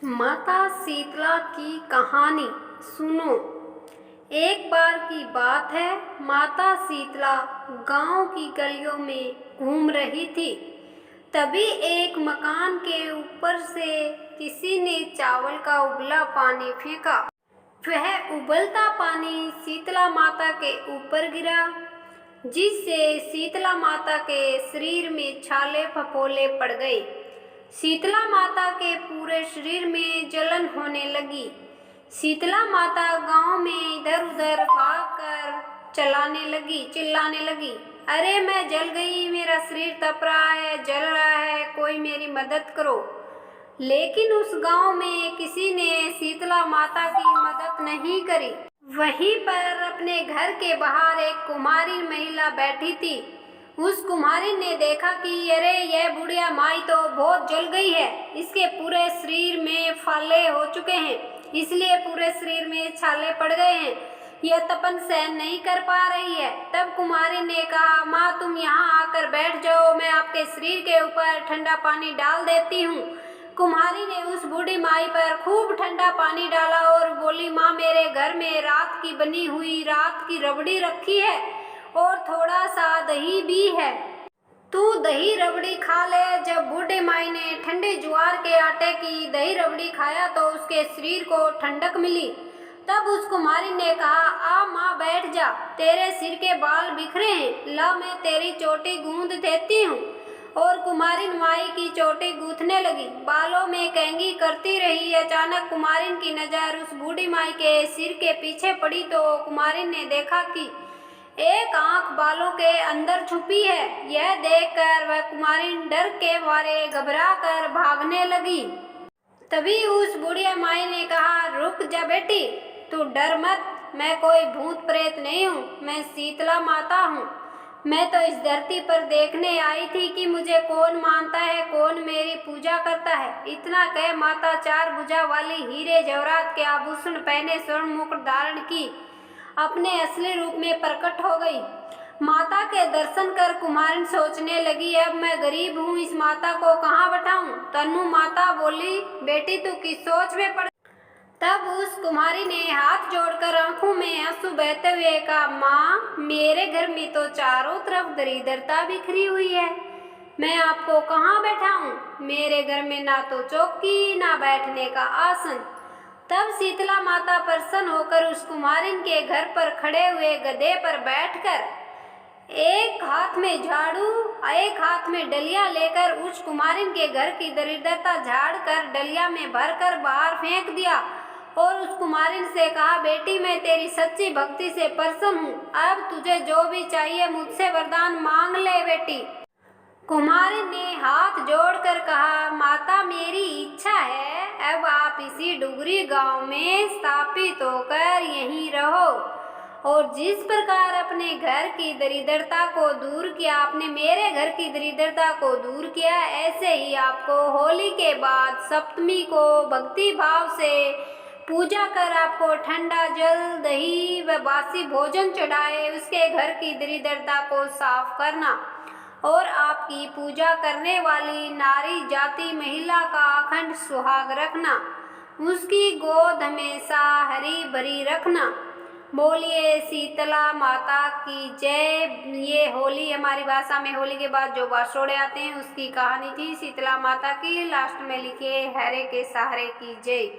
माता शीतला की कहानी सुनो। एक बार की बात है, माता शीतला गांव की गलियों में घूम रही थी। तभी एक मकान के ऊपर से किसी ने चावल का उबला पानी फेंका। वह उबलता पानी शीतला माता के ऊपर गिरा, जिससे शीतला माता के शरीर में छाले फफोले पड़ गए। शीतला माता के पूरे शरीर में जलन होने लगी। शीतला माता गांव में इधर उधर भागकर चिल्लाने लगी, अरे मैं जल गई, मेरा शरीर तप रहा है, जल रहा है, कोई मेरी मदद करो। लेकिन उस गांव में किसी ने शीतला माता की मदद नहीं करी। वहीं पर अपने घर के बाहर एक कुमारी महिला बैठी थी। उस कुमारी ने देखा कि अरे यह बुढ़िया माई तो बहुत जल गई है, इसके पूरे शरीर में फाले हो चुके हैं, इसलिए पूरे शरीर में छाले पड़ गए हैं, यह तपन सहन नहीं कर पा रही है। तब कुमारी ने कहा, माँ तुम यहाँ आकर बैठ जाओ, मैं आपके शरीर के ऊपर ठंडा पानी डाल देती हूँ। कुम्हारी ने उस बूढ़ी माई पर खूब ठंडा पानी डाला और बोली, माँ मेरे घर में रात की बनी हुई रात की रबड़ी रखी है और थोड़ा सा दही भी है, तू दही रबड़ी खा ले। जब बूढ़ी माई ने ठंडे ज्वार के आटे की दही रबड़ी खाया तो उसके शरीर को ठंडक मिली। तब उस कुमारी ने कहा, आ माँ बैठ जा, तेरे सिर के बाल बिखरे हैं, ला मैं तेरी चोटी गूंद देती हूँ। और कुमारिन माई की चोटी गूंथने लगी, बालों में कंघी करती रही। अचानक कुमारिन की नज़र उस बूढ़ी माई के सिर के पीछे पड़ी तो कुमारिन ने देखा कि एक आंख बालों के अंदर छुपी है। यह देखकर वह कुमारिन डर के मारे घबरा कर भागने लगी। तभी उस बुढ़िया माई ने कहा, रुक जा बेटी, तू डर मत, मैं कोई भूत प्रेत नहीं हूँ, मैं शीतला माता हूँ। मैं तो इस धरती पर देखने आई थी कि मुझे कौन मानता है, कौन मेरी पूजा करता है। इतना कह माता चार भुजा वाली हीरे जवाहरात के आभूषण पहने स्वर्ण मुकुट धारण की अपने असली रूप में प्रकट हो गई। माता के दर्शन कर कुमारिन सोचने लगी, अब मैं गरीब हूँ, इस माता को कहाँ बैठाऊँ। तनु माता बोली, बेटी तू किस सोच में पड़। तब उस कुमारी ने हाथ जोड़कर आंखों में आंसू बहते हुए कहा, माँ मेरे घर में तो चारों तरफ दरिद्रता बिखरी हुई है, मैं आपको कहाँ बैठाऊँ। मेरे घर में ना तो चौकी ना बैठने का आसन। तब शीतला माता प्रसन्न होकर उस कुमारिन के घर पर खड़े हुए गधे पर बैठकर एक हाथ में झाड़ू एक हाथ में डलिया लेकर उस कुमारिन के घर की दरिद्रता झाड़ कर डलिया में भरकर बाहर फेंक दिया और उस कुमारिन से कहा, बेटी मैं तेरी सच्ची भक्ति से प्रसन्न हूँ, अब तुझे जो भी चाहिए मुझसे वरदान मांग ले बेटी। कुमारिन ने हाथ जोड़कर कहा, माता मेरी इच्छा है अब आप इसी डुगरी गांव में स्थापित होकर यहीं रहो और जिस प्रकार अपने घर की दरिद्रता को दूर किया, आपने मेरे घर की दरिद्रता को दूर किया, ऐसे ही आपको होली के बाद सप्तमी को भक्ति भाव से पूजा कर आपको ठंडा जल दही व बासी भोजन चढ़ाए उसके घर की दरिद्रता को साफ करना और आपकी पूजा करने वाली नारी जाति महिला का अखंड सुहाग रखना, उसकी गोद हमेशा हरी भरी रखना। बोलिए शीतला माता की जय। ये होली हमारी भाषा में होली के बाद जो बासोड़े आते हैं उसकी कहानी थी शीतला माता की। लास्ट में लिखे हरे के सहारे की जय।